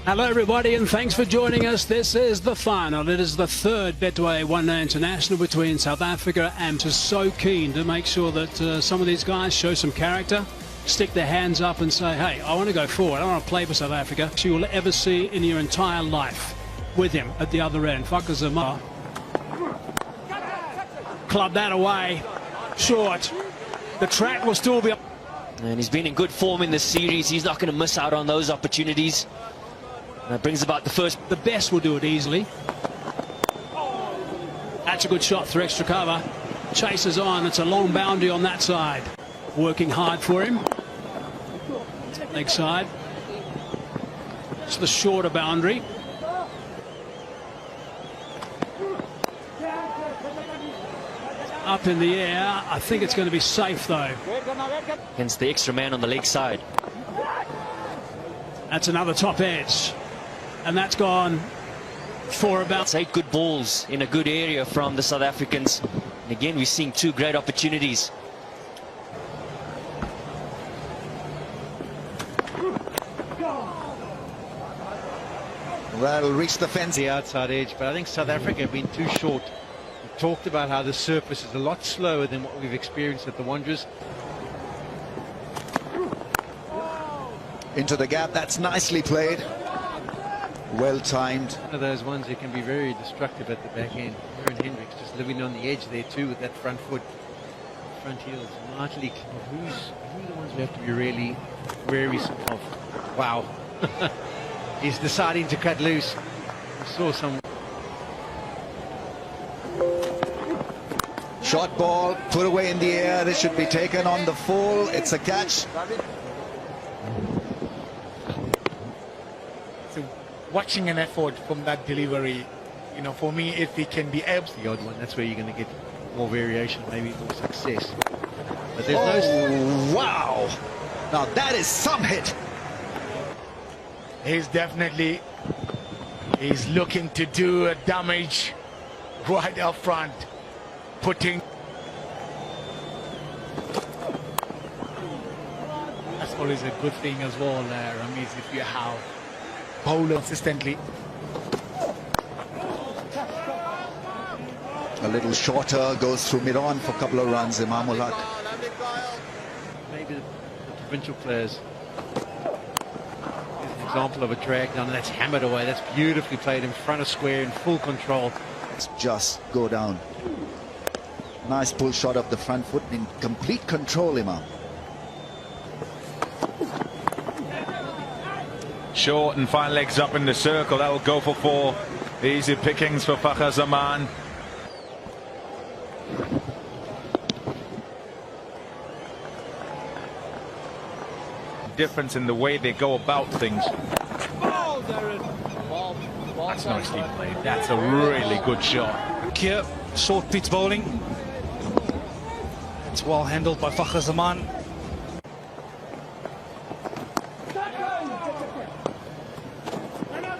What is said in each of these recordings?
Hello everybody and thanks for joining us. This is the final. It is the third Betway One-Day International between South Africa and just so keen to make sure that some of these guys show some character, stick their hands up and say, hey, I want to go forward, I want to play for South Africa. You will ever see in your entire life with him at the other end. Fakazama. Club that away. Short. The track will still be up. And he's been in good form in this series. He's not going to miss out on those opportunities. And that brings about the first. The best will do it easily. That's a good shot through extra cover. Chases on. It's a long boundary on that side. Working hard for him. Leg side. It's the shorter boundary. Up in the air. I think it's going to be safe though. Against the extra man on the leg side. That's another top edge. And that's gone for about... It's 8 good balls in a good area from the South Africans. And again, we're seeing 2 great opportunities. Well, reach the fence. The outside edge, but I think South Africa have been too short. We talked about how the surface is a lot slower than what we've experienced at the Wanderers. Into the gap, that's nicely played. Well timed. One of those ones that can be very destructive at the back end. Aaron Hendricks just living on the edge there too with that front foot. Front heels. Martlik. Who are the ones we have to be really wary of? Wow. He's deciding to cut loose. We saw some. Short ball, put away in the air. This should be taken on the full. It's a catch. Watching an effort from that delivery, you know, for me, if it can be able, the odd one, that's where you're going to get more variation, maybe more success. But there's wow! Now that is some hit. He's looking to do a damage right up front, putting. That's always a good thing as well, Ramiz, if you have bowler consistently. A little shorter, goes through mid-on for a couple of runs, Imamullah. Maybe the provincial players. Here's an example of a drag down, and that's hammered away. That's beautifully played in front of square, in full control. Let's just go down. Nice pull shot of the front foot in complete control, Imam. Short and fine legs up in the circle. That will go for 4. Easy pickings for Fakhar Zaman. Difference in the way they go about things. That's nicely played. That's a really good shot. Here, short pitch bowling. It's well handled by Fakhar Zaman.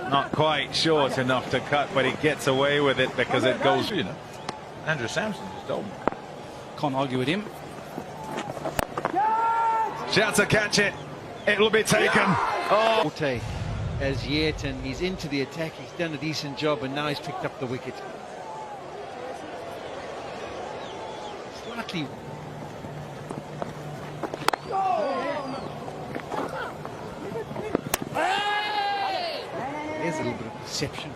Not quite short enough to cut, but he gets away with it because it goes, you know. Andrew Sampson just told me. Can't argue with him. Shouts to catch it. It will be taken. Oh. As yet, and he's into the attack. He's done a decent job, and now he's picked up the wicket. Slightly. There's a little bit of deception.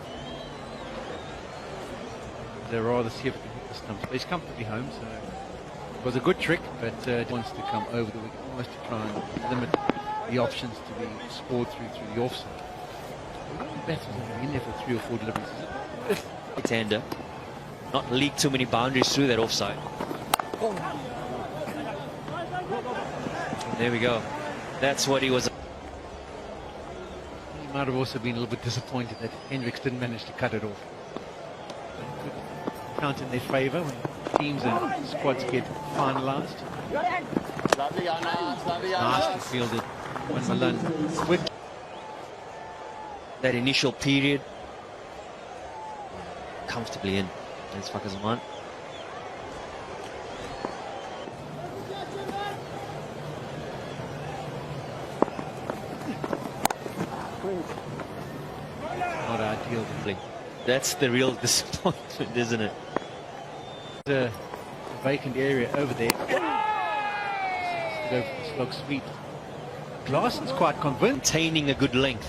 They'd rather see if he can hit the stumps. But he's comfortably home, so it was a good trick, but wants to come over the wicket, almost to try and limit the options to be scored through the offside. Batsman's only in there for 3 or 4 deliveries, is it? Right-hander. Not leaked too many boundaries through that offside. There we go. That's what he was. He might have also been a little bit disappointed that Hendricks didn't manage to cut it off. But count in their favour when teams and squads get finalised. Nicely fielded when Malone. That initial period comfortably in. That's Fakhar Zaman. fielding. That's the real disappointment, isn't it? The vacant area over there. Go for the slog sweep. Glassen's quite convinced. Maintaining a good length.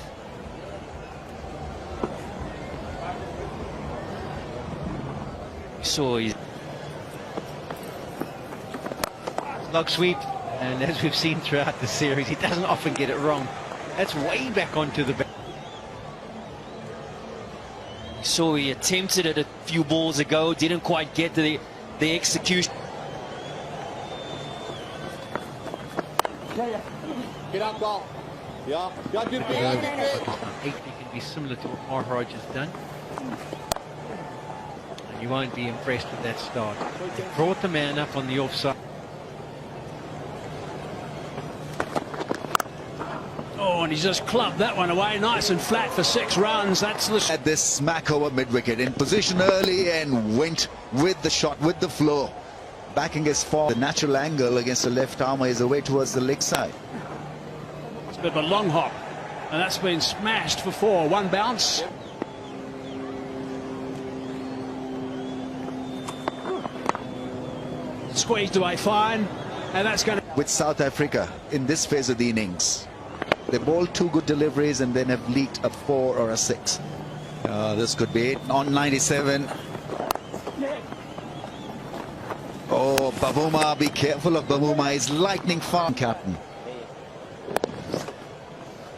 You saw his Slog sweep, and as we've seen throughout the series, he doesn't often get it wrong. That's way back onto the back. So he attempted it a few balls ago, didn't quite get to the execution. It can be similar to what Maharaj has done. And you won't be impressed with that start. He brought the man up on the offside. Oh, and he's just clubbed that one away, nice and flat for 6 runs. That's the Had this smack over mid-wicket, in position early and went with the shot, with the flow. Backing his form. The natural angle against the left armour is away towards the leg side. It's a bit of a long hop, and that's been smashed for 4. 1 bounce. Squeezed away fine, and that's going to... With South Africa in this phase of the innings, they bowled 2 good deliveries and then have leaked a 4 or a 6. This could be it. On 97. Oh, Bavuma, be careful of Bavuma. He's lightning fast, captain.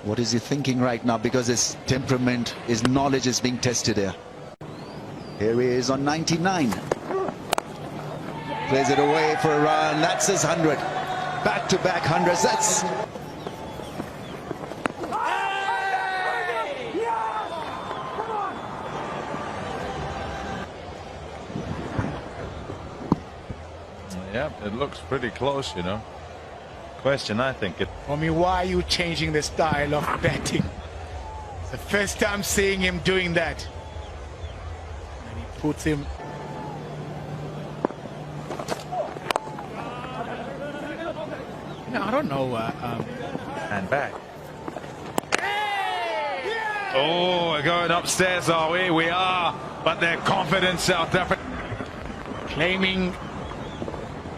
What is he thinking right now? Because his temperament, his knowledge is being tested here. Here he is on 99. Plays it away for a run. That's his 100. Back-to-back 100s. That's... Yeah, it looks pretty close, you know. Question, I think it. I mean, why are you changing the style of batting? It's the first time seeing him doing that. And he puts him... No, I don't know. And back. Oh, we're going upstairs, are we? We are. But their confidence, South Africa. Claiming...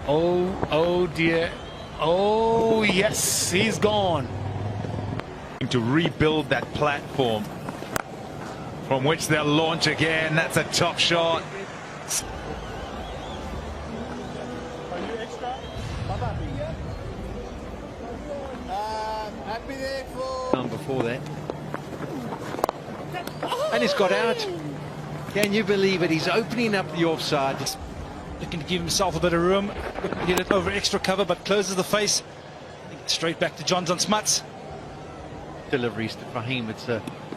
Oh dear. Oh, yes, he's gone. To rebuild that platform from which they'll launch again. That's a tough shot. Before that. And he's got out. Can you believe it? He's opening up the offside. Looking to give himself a bit of room. Looking to get it over extra cover, but closes the face. Straight back to Johnson Smuts. Deliveries to Fahim.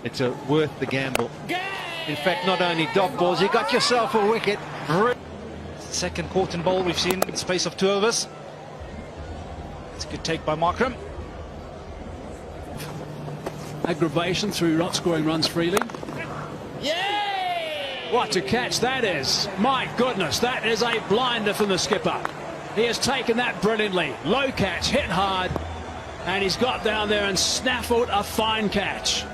It's a worth the gamble. In fact, not only dot balls, you got yourself a wicket. Second caught in bowl we've seen in the space of 2 overs. It's a good take by Markram. Aggravation through not scoring runs freely. What a catch that is. My goodness, that is a blinder from the skipper. He has taken that brilliantly. Low catch, hit hard, and he's got down there and snaffled a fine catch.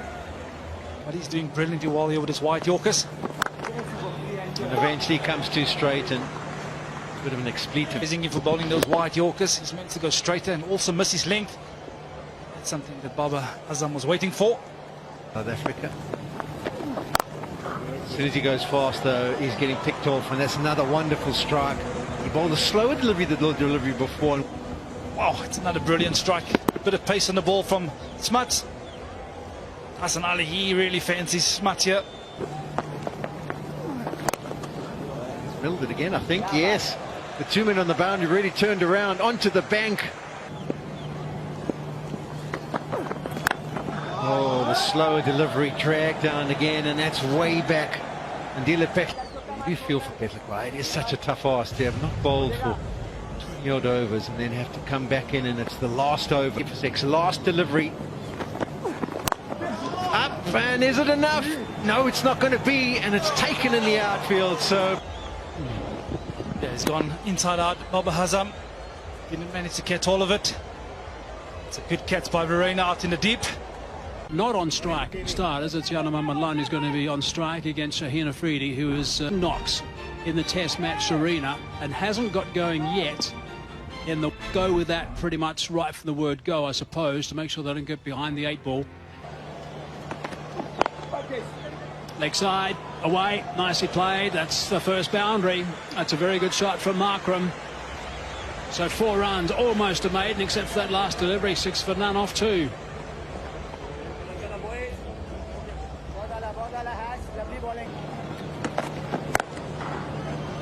But he's doing brilliantly well here with his white Yorkers. And eventually comes too straight and a bit of an expletive. Praising him for bowling those white Yorkers. He's meant to go straighter and also miss his length. That's something that Baba Azam was waiting for. South Africa. As soon as he goes fast, though, he's getting picked off, and that's another wonderful strike. He bowled a slower delivery than the delivery before. Wow, it's another brilliant strike. Bit of pace on the ball from Smuts. Hassan Ali, he really fancies Smuts here. He's milled it again, I think. Yes. The 2 men on the boundary really turned around onto the bank. Oh, the slower delivery dragged down again, and that's way back. And Dilipek, you feel for Petlakwa. It is such a tough ask to have not bowled for 20 odd overs and then have to come back in, and it's the last over for 6. Last delivery. Up, and is it enough? No, it's not going to be, and it's taken in the outfield, so... Yeah, he's gone inside out. Baba Azam didn't manage to catch all of it. It's a good catch by Verena out in the deep. Not on strike starters. It's Yanaman Malan who's going to be on strike against Shaheen Afridi, who is knocks in the Test match arena and hasn't got going yet. In the go with that pretty much right from the word go, I suppose, to make sure they don't get behind the 8 ball. Leg side, away, nicely played. That's the first boundary. That's a very good shot from Markram. So 4 runs, almost a maiden, except for that last delivery. 6 for none off 2.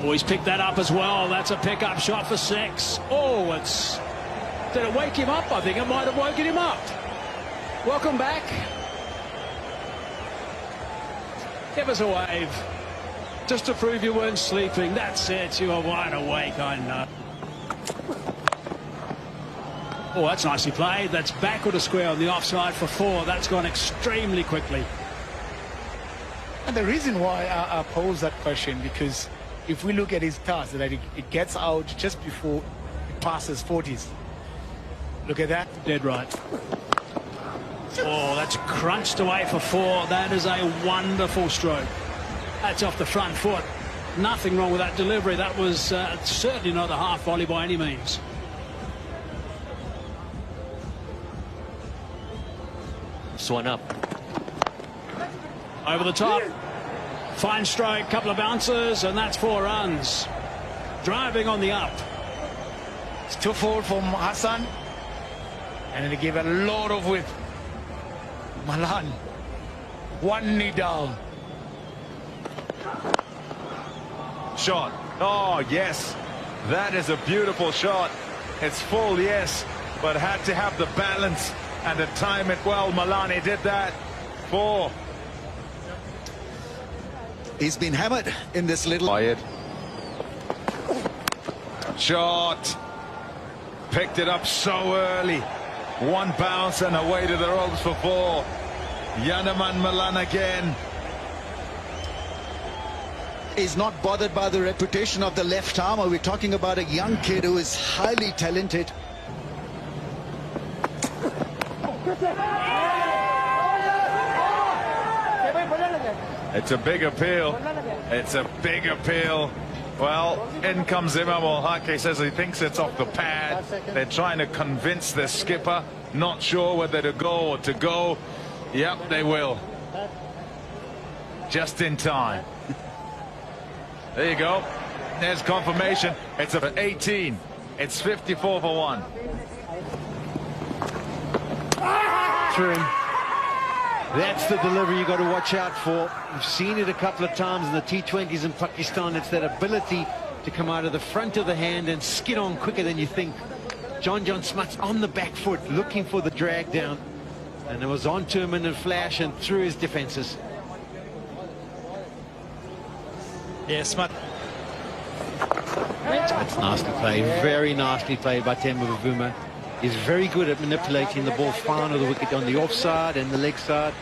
Oh, he's picked that up as well. That's a pickup shot for 6. Oh, it's... Did it wake him up? I think it might have woken him up. Welcome back. Give us a wave. Just to prove you weren't sleeping. That's it. You are wide awake, I know. Oh, that's nicely played. That's backward a square on the offside for 4. That's gone extremely quickly. And the reason why I pose that question, because if we look at his task, that it gets out just before it passes 40s. Look at that. Dead right. Oh, that's crunched away for 4. That is a wonderful stroke. That's off the front foot. Nothing wrong with that delivery. That was certainly not a half volley by any means. Swan up. Over the top. Fine stroke, couple of bounces, and that's 4 runs. Driving on the up. It's 2 forward from Hassan. And they give a lot of width. Malan. 1 knee down. Shot. Oh, yes. That is a beautiful shot. It's full, yes, but had to have the balance and to time it well. Malani did that. 4. He's been hammered in this little... Shot. Picked it up so early. 1 bounce and away to the ropes for 4. Yanaman Malan again. Is not bothered by the reputation of the left armer. We're talking about a young kid who is highly talented. It's a big appeal. It's a big appeal. Well, in comes Imam Al-Haq. Says he thinks it's off the pad. They're trying to convince the skipper. Not sure whether to go or to go. Yep, they will. Just in time. There you go. There's confirmation. It's a 18. It's 54 for 1. Through him. That's the delivery you got to watch out for. We've seen it a couple of times in the T20s in Pakistan. It's that ability to come out of the front of the hand and skid on quicker than you think. John Smuts on the back foot looking for the drag down, and it was onto him in a flash and through his defenses. Yeah, Smut. That's nicely played, very nicely played by Temba Bavuma. He's very good at manipulating the ball far of the wicket on the offside and the leg side.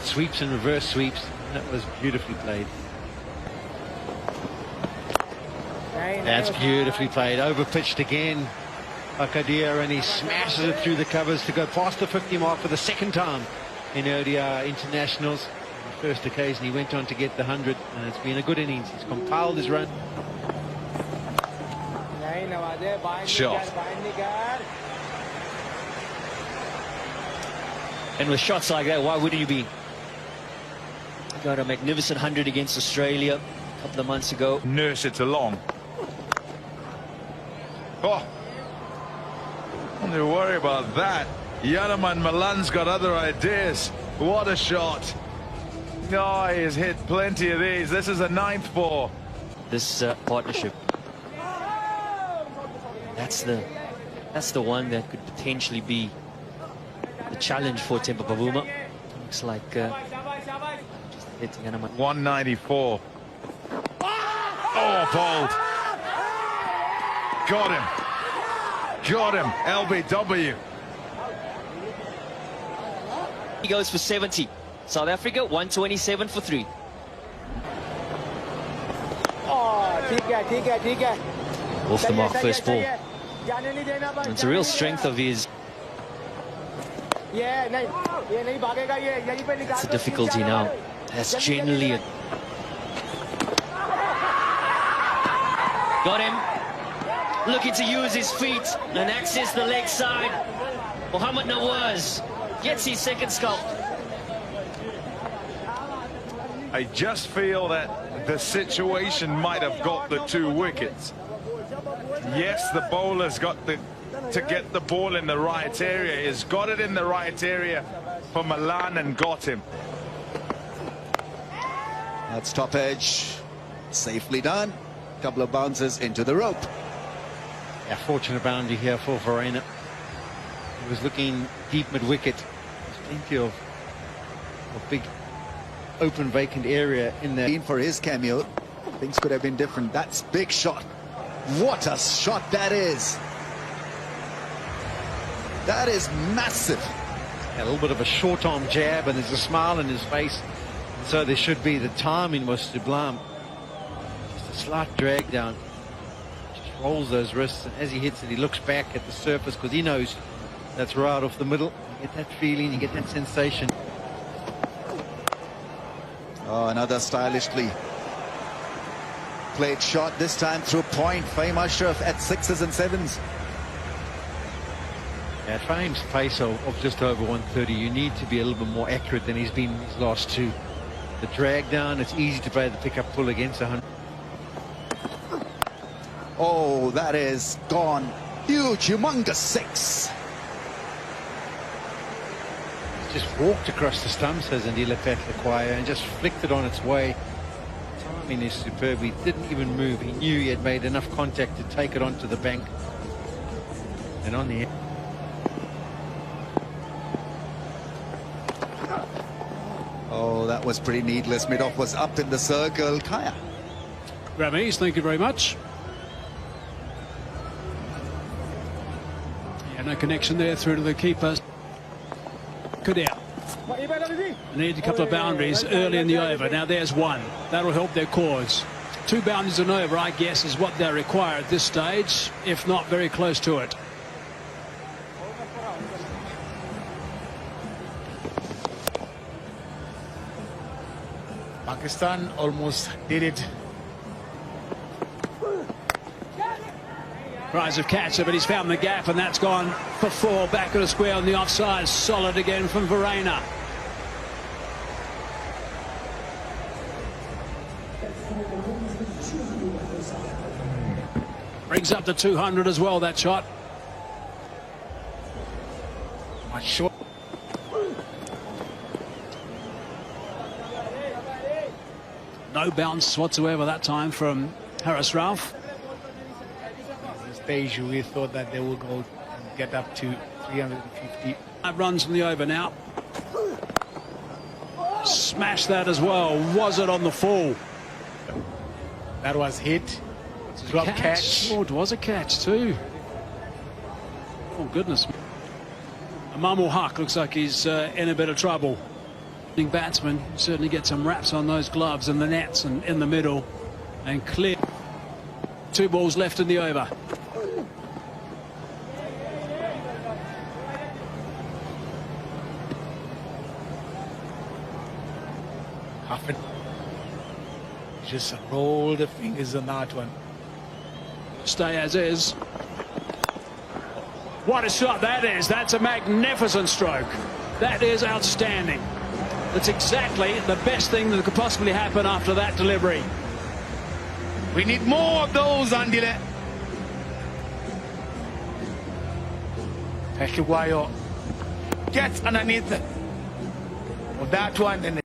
Sweeps and reverse sweeps. That was beautifully played. That's beautifully played. Over pitched again by Kadir, and he smashes it through the covers to go past the 50 mark for the 2nd time in ODI internationals. On the first occasion he went on to get the 100, and it's been a good innings. He's compiled his run. Shot. And with shots like that, why wouldn't you be? Got a magnificent 100 against Australia a couple of months ago. Nurse it along. Oh, don't worry about that. Yanaman Malan's got other ideas. What a shot. Oh, he's hit plenty of these. This is a 9th ball. This partnership. That's the one that could potentially be the challenge for Temba Bavuma. Looks like just hitting Yanaman. 194. Oh, bold. Got him. LBW. He goes for 70. South Africa 127 for 3. Off the mark, first ball. It's a real strength of his. It's a difficulty now. That's generally a... Got him. Looking to use his feet and access the leg side. Mohammad Nawaz gets his second scalp. I just feel that the situation might have got the 2 wickets. Yes, the bowler's got to get the ball in the right area. He's got it in the right area for Malan and got him. That's top edge. Safely done. Couple of bounces into the rope. Yeah, fortunate boundary here for Verena. He was looking deep mid-wicket. There's plenty of big open vacant area in there. For his cameo, things could have been different. That's big shot. What a shot that is. That is massive. A little bit of a short arm jab, and there's a smile on his face. And so there should be. The timing was sublime. Just a slight drag down. Just rolls those wrists, and as he hits it, he looks back at the surface because he knows that's right off the middle. You get that feeling, you get that sensation. Oh, another stylishly played shot, this time through point. Fahim Ashraf at 6s and 7s. At Fahim's pace of just over 130, you need to be a little bit more accurate than he's been in his last 2. The drag down, it's easy to play the pickup pull against 100. Oh, that is gone. Huge, humongous 6. Just walked across the stumps, as Andila Patlakwaya, and just flicked it on its way. Timing is superb. He didn't even move. He knew he had made enough contact to take it onto the bank. And on the end. Oh, that was pretty needless. Mid-off was up in the circle. Kaya. Ramesh, thank you very much. Yeah, no connection there through to the keeper. Kadir. Need a couple of boundaries early in the over. Now there's one. That'll help their cause. 2 boundaries and over, I guess, is what they require at this stage, if not very close to it. Pakistan almost did it. Rise of catcher, but he's found the gap, and that's gone for 4. Back at a square on the offside. Solid again from Verena. Brings up to 200 as well, that shot. Much short. No bounce whatsoever that time from Harris Ralph. Stage we thought that they would go and get up to 350. 5 runs from the over now. Smash that as well. Was it on the full? That was hit. Drop catch. Oh, it was a catch too. Oh goodness. Mamul Haq looks like he's in a bit of trouble. Batsman certainly get some wraps on those gloves and the nets and in the middle and clear. 2 balls left in the over. Just roll the fingers on that one. Stay as is. What a shot that is. That's a magnificent stroke. That is outstanding. That's exactly the best thing that could possibly happen after that delivery. We need more of those, Andile. Patlakwaya gets underneath it. That one, and